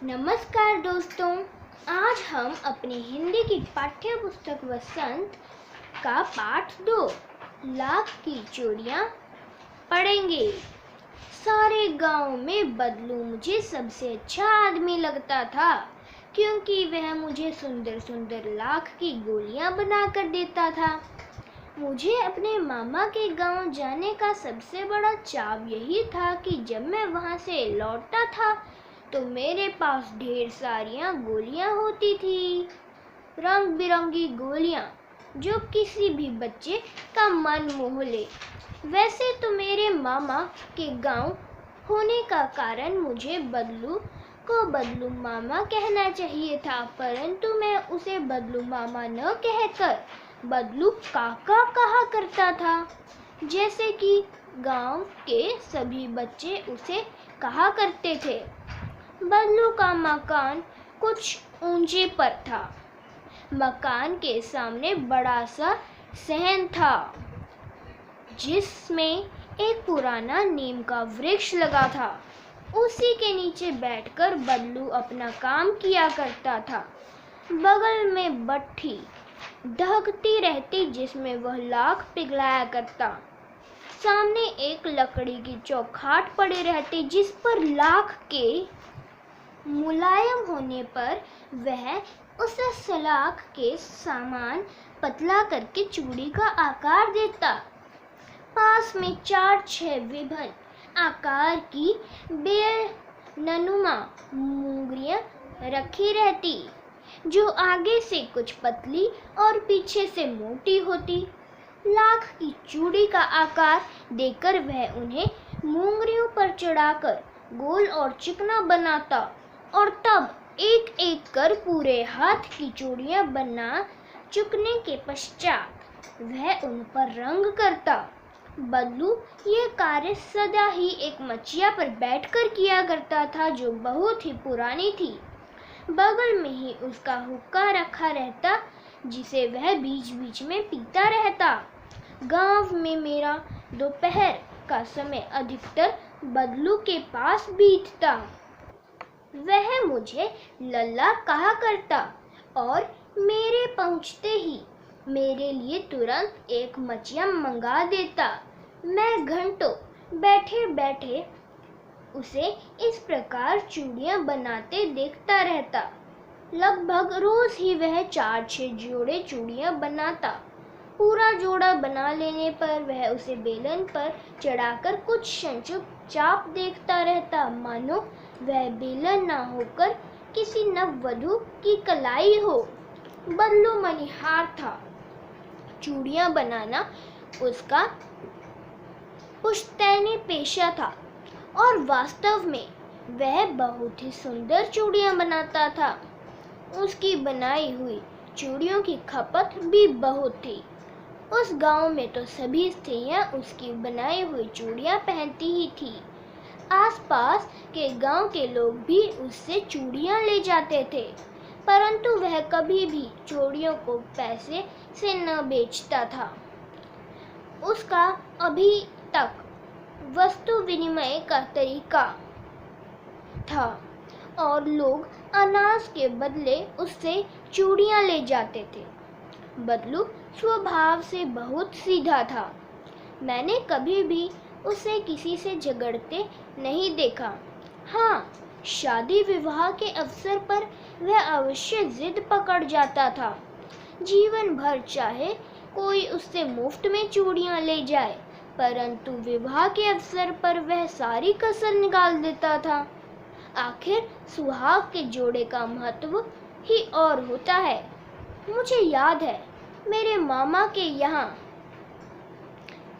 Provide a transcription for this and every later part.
नमस्कार दोस्तों। आज हम अपनी हिंदी की पाठ्य पुस्तक वसंत का पाठ 2 लाख की चूड़ियाँ पढ़ेंगे। सारे गांव में बदलू मुझे सबसे अच्छा आदमी लगता था, क्योंकि वह मुझे सुंदर सुंदर लाख की गोलियां बना कर देता था। मुझे अपने मामा के गांव जाने का सबसे बड़ा चाव यही था कि जब मैं वहां से लौटता था तो मेरे पास ढेर सारियां गोलियां होती थी, रंग बिरंगी गोलियां जो किसी भी बच्चे का मन मोह ले। वैसे तो मेरे मामा के गांव होने का कारण मुझे बदलू को बदलू मामा कहना चाहिए था, परंतु मैं उसे बदलू मामा न कहकर बदलू काका कहा करता था, जैसे कि गांव के सभी बच्चे उसे कहा करते थे। बदलू का मकान कुछ ऊंचे पर था। मकान के सामने बड़ा सा सहन था, जिसमें एक पुराना नीम का वृक्ष लगा था। उसी के नीचे बैठकर बदलू अपना काम किया करता था। बगल में भट्ठी दहकती रहती, जिसमें वह लाख पिघलाया करता। सामने एक लकड़ी की चौखाट पड़ी रहती, जिस पर लाख के मुलायम होने पर वह उस सलाख के सामान पतला करके चूड़ी का आकार देता। पास में 4-6 विभिन्न आकार की बेलनुमा मुंगरियां रखी रहती, जो आगे से कुछ पतली और पीछे से मोटी होती। लाख की चूड़ी का आकार देकर वह उन्हें मुंगरियों पर चढ़ाकर गोल और चिकना बनाता और तब एक एक कर पूरे हाथ की चूड़ियां बना चुकने के पश्चात वह उन पर रंग करता। बदलू यह कार्य सदा ही एक मचिया पर बैठकर किया करता था, जो बहुत ही पुरानी थी। बगल में ही उसका हुक्का रखा रहता, जिसे वह बीच बीच में पीता रहता। गांव में मेरा दोपहर का समय अधिकतर बदलू के पास बीतता। वह मुझे लल्ला कहा करता और मेरे पहुंचते ही मेरे लिए तुरंत एक मचिया मंगा देता। मैं घंटों बैठे बैठे उसे इस प्रकार चूड़ियां बनाते देखता रहता। लगभग रोज ही वह 4-6 जोड़े चूड़ियां बनाता। पूरा जोड़ा बना लेने पर वह उसे बेलन पर चढ़ाकर कुछ क्षण चुपचाप देखता रहता, मानो वह बेलन ना होकर किसी नववधू की कलाई हो। बदलू मनिहार था। चूड़ियां बनाना उसका पुश्तैनी पेशा था और वास्तव में वह बहुत ही सुंदर चूड़ियां बनाता था। उसकी बनाई हुई चूड़ियों की खपत भी बहुत थी। उस गांव में तो सभी स्त्रियां उसकी बनाई हुई चूड़ियां पहनती ही थी। आसपास के गांव के लोग भी उससे चूड़ियां ले जाते थे, परंतु वह कभी भी चूड़ियों को पैसे से न बेचता था। उसका अभी तक वस्तु विनिमय का तरीका था और लोग अनाज के बदले उससे चूड़ियां ले जाते थे। बदलू स्वभाव से बहुत सीधा था। मैंने कभी भी उसे किसी से झगड़ते नहीं देखा। हाँ, शादी विवाह के अवसर पर वह अवश्य जिद पकड़ जाता था। जीवन भर चाहे कोई उससे मुफ्त में चूड़ियां ले जाए, परंतु विवाह के अवसर पर वह सारी कसर निकाल देता था। आखिर सुहाग के जोड़े का महत्व ही और होता है। मुझे याद है, मेरे मामा के यहाँ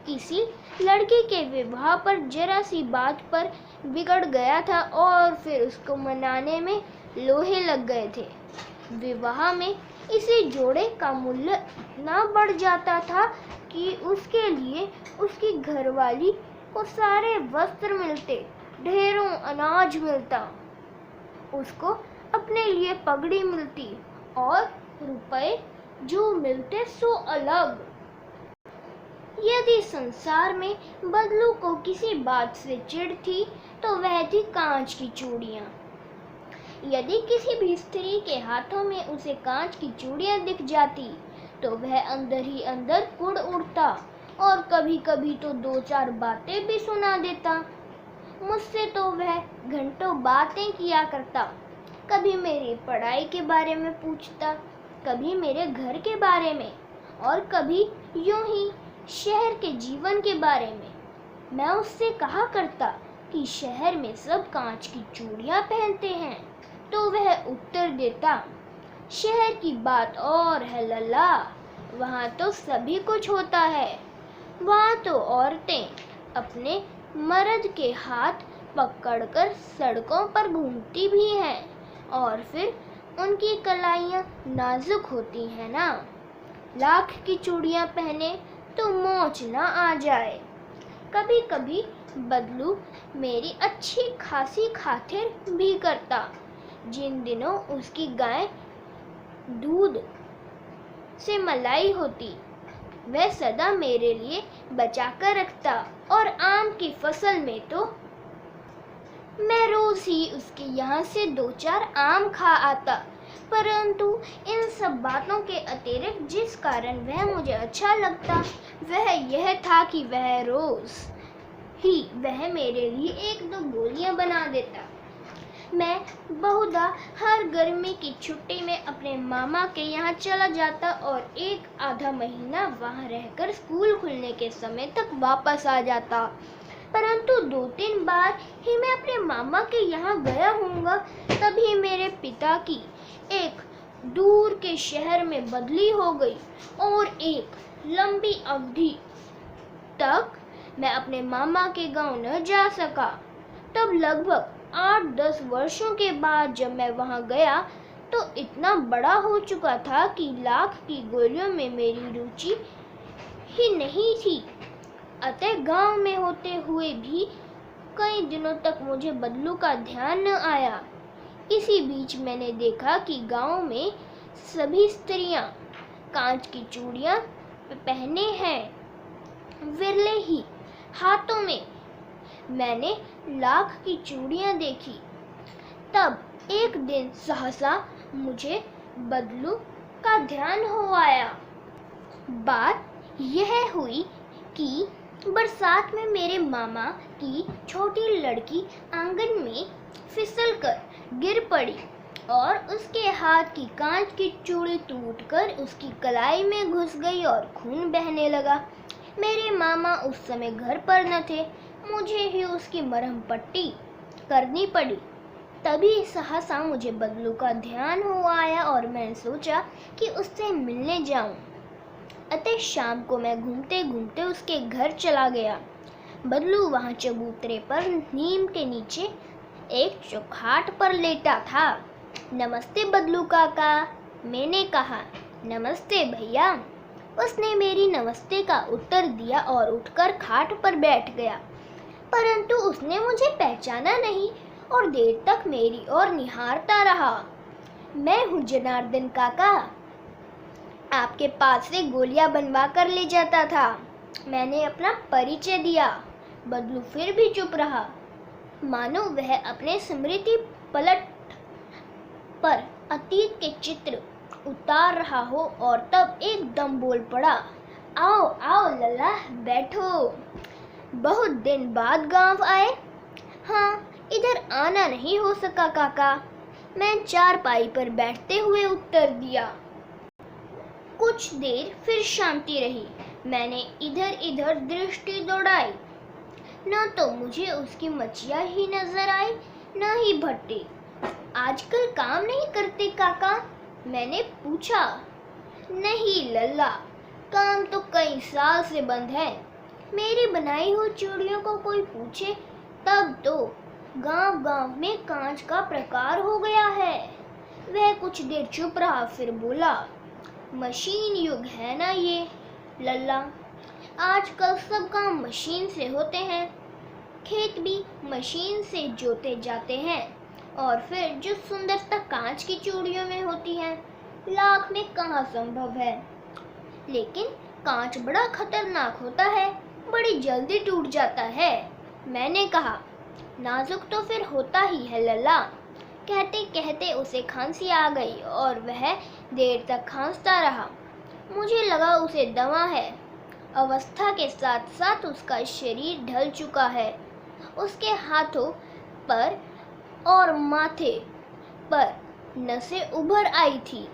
किसी लड़की के विवाह पर जरा सी बात पर बिगड़ गया था और फिर उसको मनाने में लोहे लग गए थे। विवाह में इसी जोड़े का मूल्य इतना बढ़ जाता था कि उसके लिए उसकी घरवाली को सारे वस्त्र मिलते, ढेरों अनाज मिलता, उसको अपने लिए पगड़ी मिलती और रुपए जो मिलते सो अलग। यदि संसार में बदलू को किसी बात से चिढ़ थी तो वह थी कांच की चूड़ियां। यदि किसी भी स्त्री के हाथों में उसे कांच की चूड़ियां दिख जाती तो वह अंदर ही अंदर उड़ उड़ता और कभी कभी तो 2-4 बातें भी सुना देता। मुझसे तो वह घंटों बातें किया करता, कभी मेरी पढ़ाई के बारे में पूछता, कभी मेरे घर के बारे में और कभी यूं ही शहर के जीवन के बारे में। मैं उससे कहा करता कि शहर में सब कांच की चूड़ियां पहनते हैं, तो वह उत्तर देता, शहर की बात और है लल्ला, वहाँ तो सभी कुछ होता है। वहाँ तो औरतें अपने मर्द के हाथ पकड़कर सड़कों पर घूमती भी हैं और फिर उनकी कलाइयाँ नाजुक होती हैं ना। लाख की चूड़ियाँ पहने तो मोच ना आ जाए। कभी कभी बदलू मेरी अच्छी खासी खातिर भी करता। जिन दिनों उसकी गाय दूध से मलाई होती वह सदा मेरे लिए बचा कर रखता और आम की फसल में तो मैं रोज ही उसके यहाँ से 2-4 आम खा आता। परंतु इन सब बातों के अतिरिक्त जिस कारण वह मुझे अच्छा लगता वह यह था कि वह रोज ही वह मेरे लिए 1-2 गोलियां बना देता। मैं बहुधा हर गर्मी की छुट्टी में अपने मामा के यहाँ चला जाता और 1-आधा महीना वहाँ रहकर स्कूल खुलने के समय तक वापस आ जाता। परंतु 2-3 बार ही मैं अपने मामा के यहाँ गया होऊंगा, तभी मेरे पिता की एक दूर के शहर में बदली हो गई और एक लंबी अवधि तक मैं अपने मामा के गांव न जा सका। तब लगभग 8-10 वर्षों के बाद जब मैं वहां गया तो इतना बड़ा हो चुका था कि लाख की गोलियों में मेरी रुचि ही नहीं थी। अतः गांव में होते हुए भी कई दिनों तक मुझे बदलू का ध्यान न आया। इसी बीच मैंने देखा कि गांव में सभी स्त्रियां कांच की चूड़ियां पहने हैं। विरले ही हाथों में मैंने लाख की चूड़ियां देखी। तब एक दिन सहसा मुझे बदलू का ध्यान हो आया। बात यह हुई कि बरसात में मेरे मामा की छोटी लड़की आंगन में फिसलकर गिर पड़ी और उसके हाथ की कांच की चूड़ी टूटकर उसकी कलाई में घुस गई और खून बहने लगा। मेरे मामा उस समय घर पर न थे, मुझे ही उसकी मरहम पट्टी करनी पड़ी। तभी सहसा मुझे बदलू का ध्यान हो आया और मैंने सोचा कि उससे मिलने जाऊं। अतः शाम को मैं घूमते घूमते उसके घर चला गया। बदलू वहाँ चबूतरे पर नीम के नीचे एक चौखाट पर लेटा था। नमस्ते बदलू काका, मैंने कहा। नमस्ते भैया, उसने मेरी नमस्ते का उत्तर दिया और उठकर खाट पर बैठ गया। परंतु उसने मुझे पहचाना नहीं और देर तक मेरी ओर निहारता रहा। मैं हूँ जनार्दन काका, आपके पास से गोलियां बनवा कर ले जाता था। मैंने अपना परिचय दिया। बदलू फिर भी चुप रहा, मानो वह अपने स्मृति पलट पर अतीत के चित्र उतार रहा हो। और तब एकदम बोल पड़ा, आओ आओ लल्ला, बैठो। बहुत दिन बाद गांव आए? हाँ, इधर आना नहीं हो सका काका, मैं चारपाई पर बैठते हुए उत्तर दिया। कुछ देर फिर शांति रही। मैंने इधर इधर दृष्टि दौड़ाई, न तो मुझे उसकी मचिया ही नजर आई न ही भट्टी। आजकल काम नहीं करते काका? मैंने पूछा। नहीं लल्ला, काम तो कई साल से बंद है। मेरी बनाई हुई चूड़ियों को कोई पूछे तब तो गांव गांव में कांच का प्रकार हो गया है। वह कुछ देर चुप रहा, फिर बोला, मशीन युग है ना ये लल्ला, आजकल सब काम मशीन से होते हैं। खेत भी मशीन से जोते जाते हैं और फिर जो सुंदरता कांच की चूड़ियों में होती है लाख में कहाँ संभव है। लेकिन कांच बड़ा खतरनाक होता है, बड़ी जल्दी टूट जाता है। मैंने कहा, नाजुक तो फिर होता ही है लल्ला, कहते कहते उसे खांसी आ गई और वह देर तक खांसता रहा। मुझे लगा उसे दमा है। अवस्था के साथ साथ उसका शरीर ढल चुका है। उसके हाथों पर और माथे पर नसें उभर आई थी।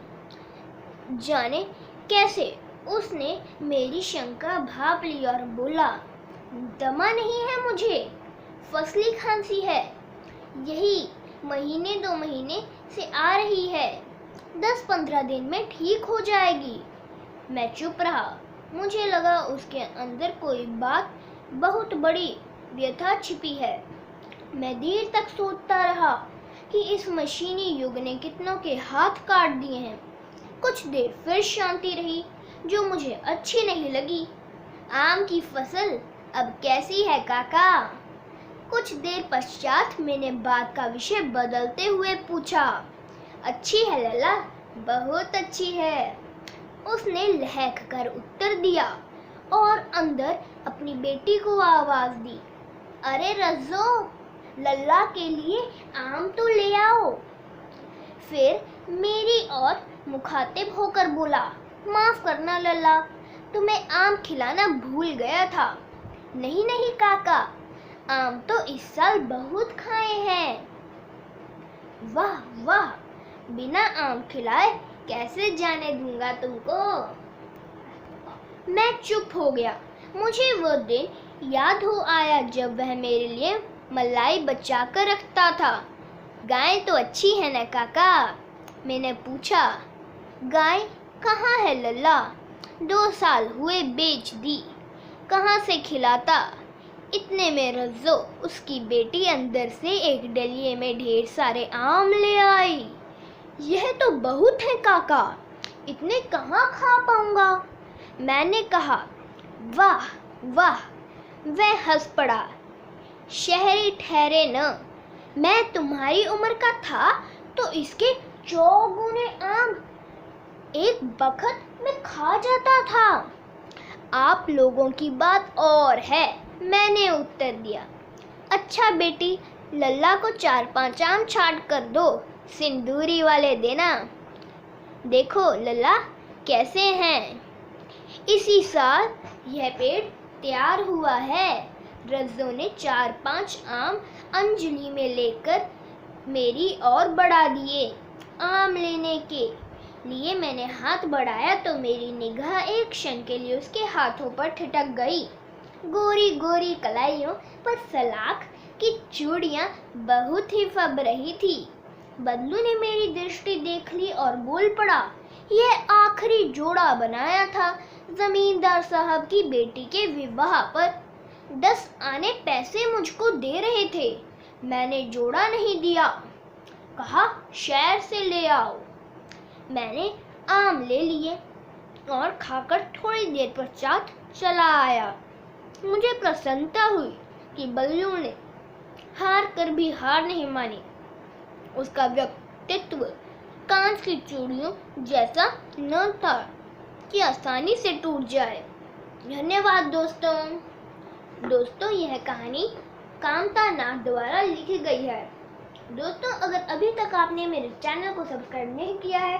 जाने कैसे उसने मेरी शंका भांप ली और बोला, दमा नहीं है मुझे, फसली खांसी है। यही महीने 2 महीने से आ रही है। 10-15 दिन में ठीक हो जाएगी। मैं चुप रहा। मुझे लगा उसके अंदर कोई बात बहुत बड़ी व्यथा छिपी है। मैं देर तक सोचता रहा कि इस मशीनी युग ने कितनों के हाथ काट दिए हैं। कुछ देर फिर शांति रही, जो मुझे अच्छी नहीं लगी। आम की फसल अब कैसी है काका? कुछ देर पश्चात मैंने बात का विषय बदलते हुए पूछा। अच्छी है लल्ला, बहुत अच्छी है, उसने लहक कर उत्तर दिया और अंदर अपनी बेटी को आवाज दी। अरे रज्जो, लल्ला के लिए आम तो ले आओ। फिर मेरी ओर मुखातिब होकर बोला, माफ करना लल्ला, तुम्हें आम खिलाना भूल गया था। नहीं नहीं काका, आम तो इस साल बहुत खाए हैं। वाह वाह, बिना आम खिलाए कैसे जाने दूंगा तुमको। मैं चुप हो गया। मुझे वो दिन याद हो आया जब वह मेरे लिए मलाई बचा कर रखता था। गाय तो अच्छी है ना काका? मैंने पूछा। गाय कहाँ है लल्ला? 2 साल हुए बेच दी, कहाँ से खिलाता। इतने में रज्जो, उसकी बेटी, अंदर से एक डलिये में ढेर सारे आम ले आई। यह तो बहुत है काका, इतने कहाँ खा पाऊंगा? मैंने कहा। वाह वाह, वह हंस पड़ा। शहरी ठहरे न, मैं तुम्हारी उम्र का था तो इसके 4 गुने आम एक बखत में खा जाता था। आप लोगों की बात और है, मैंने उत्तर दिया। अच्छा बेटी, लल्ला को 4-5 आम छांट कर दो, सिंदूरी वाले देना। देखो लल्ला कैसे हैं। इसी साल यह पेड़ तैयार हुआ है। रज्जो ने 4-5 आम अंजलि में लेकर मेरी ओर बढ़ा दिए। आम लेने के लिए मैंने हाथ बढ़ाया तो मेरी निगाह एक क्षण के लिए उसके हाथों पर ठिठक गई। गोरी गोरी कलाइयों पर सलाख की चूड़ियां बहुत ही फब रही थी। बदलू ने मेरी दृष्टि देख ली और बोल पड़ा, यह आखिरी जोड़ा बनाया था जमींदार साहब की बेटी के विवाह पर। 10 आने पैसे मुझको दे रहे थे, मैंने जोड़ा नहीं दिया, कहा शहर से ले आओ। मैंने आम ले लिए और खाकर थोड़ी देर पश्चात चला आया। मुझे प्रसन्नता हुई कि बल्लू ने हार कर भी हार नहीं मानी। उसका व्यक्तित्व कांच की चूड़ियों जैसा न था कि आसानी से टूट जाए। धन्यवाद दोस्तों, यह कहानी कामता नाथ द्वारा लिखी गई है। दोस्तों, अगर अभी तक आपने मेरे चैनल को सब्सक्राइब नहीं किया है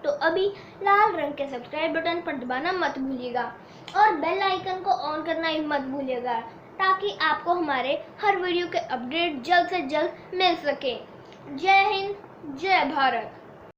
तो अभी लाल रंग के सब्सक्राइब बटन पर दबाना मत भूलिएगा और बेल आइकन को ऑन करना ही मत भूलिएगा, ताकि आपको हमारे हर वीडियो के अपडेट जल्द से जल्द मिल सके। जय हिंद, जय भारत।